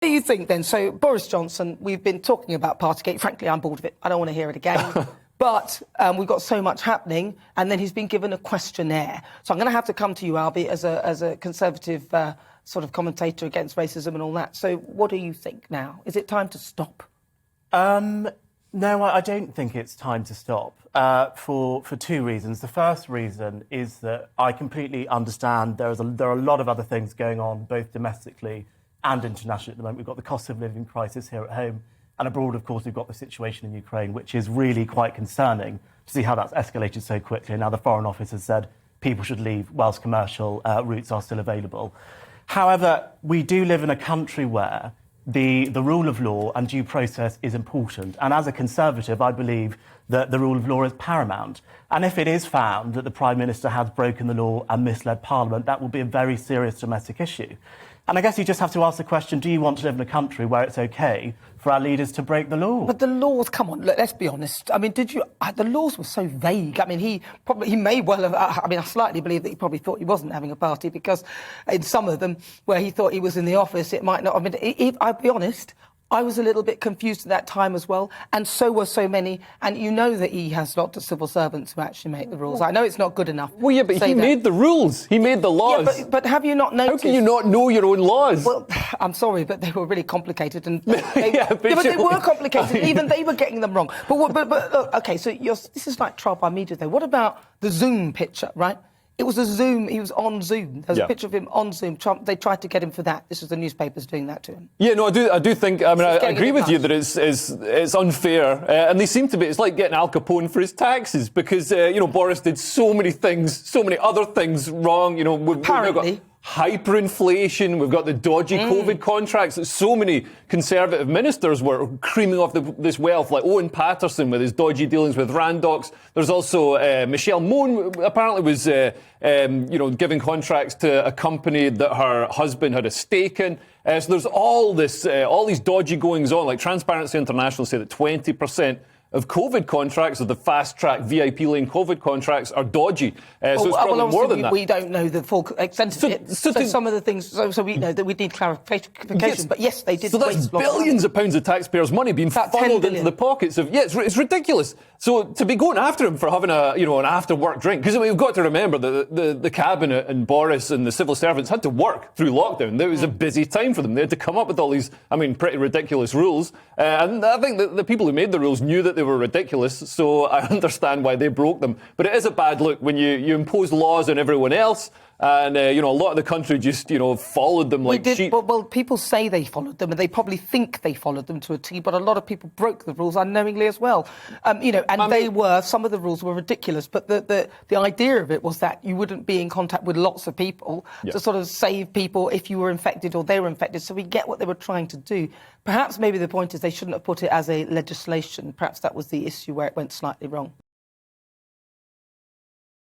What do you think then? So Boris Johnson, we've been talking about partygate. Frankly, I'm bored of it. I don't want to hear it again. But we've got so much happening, and then he's been given a questionnaire. So I'm going to have to come to you, Albie, as a Conservative sort of commentator against racism and all that. So what do you think now? Is it time to stop? No, I don't think it's time to stop for two reasons. The first reason is that I completely understand there are a lot of other things going on, both domestically and internationally at the moment. We've got the cost of living crisis here at home, and abroad, of course, we've got the situation in Ukraine, which is really quite concerning to see how that's escalated so quickly. And now the Foreign Office has said people should leave whilst commercial routes are still available. However, we do live in a country where the rule of law and due process is important. And as a Conservative, I believe that the rule of law is paramount. And if it is found that the Prime Minister has broken the law and misled Parliament, that will be a very serious domestic issue. And I guess you just have to ask the question, do you want to live in a country where it's OK for our leaders to break the law? But the laws, come on, let's be honest. I mean, the laws were so vague. I mean, he may well have, I slightly believe that he probably thought he wasn't having a party, because in some of them where he thought he was in the office, it might not have been. I'll be honest, I was a little bit confused at that time as well, and so were so many. And you know that he has lots of civil servants who actually make the rules. I know it's not good enough. Well, yeah, but he made the rules. He made the laws. Yeah, but have you not noticed? How can you not know your own laws? Well, I'm sorry, but they were really complicated, and but they sure. were complicated. Even they were getting them wrong. But look, OK, so this is like trial by media, though. What about the Zoom picture, right? It was a Zoom. He was on Zoom. There's a picture of him on Zoom. Trump. They tried to get him for that. This was the newspapers doing that to him. Yeah, no, I do think. I mean, I agree with you that it's unfair, and they seem to be. It's like getting Al Capone for his taxes, because Boris did so many things, so many other things wrong. Apparently. Hyperinflation, we've got the dodgy COVID contracts that so many Conservative ministers were creaming off this wealth, like Owen Paterson with his dodgy dealings with Randox. There's also Michelle Mone apparently was giving contracts to a company that her husband had a stake in. So there's all these dodgy goings on, like Transparency International say that 20% of COVID contracts, of the fast-track VIP lane COVID contracts, are dodgy. So it's probably more than that. We don't know the full extent of it. So some of the things, so we know that we need clarification. Yes, but yes, they did. So that's billions of pounds of taxpayers' money being funneled into the pockets of. Yeah, it's ridiculous. So to be going after him for having an after-work drink, because we've got to remember that the cabinet and Boris and the civil servants had to work through lockdown. There was a busy time for them. They had to come up with all these, pretty ridiculous rules. And I think that the people who made the rules knew that they were ridiculous, so I understand why they broke them. But it is a bad look when you impose laws on everyone else, and a lot of the country just followed them like sheep. Well, people say they followed them, and they probably think they followed them to a T. But a lot of people broke the rules unknowingly as well. Some of the rules were ridiculous. But the idea of it was that you wouldn't be in contact with lots of people to sort of save people if you were infected or they were infected. So we get what they were trying to do. Perhaps maybe the point is they shouldn't have put it as a legislation. Perhaps that was the issue where it went slightly wrong.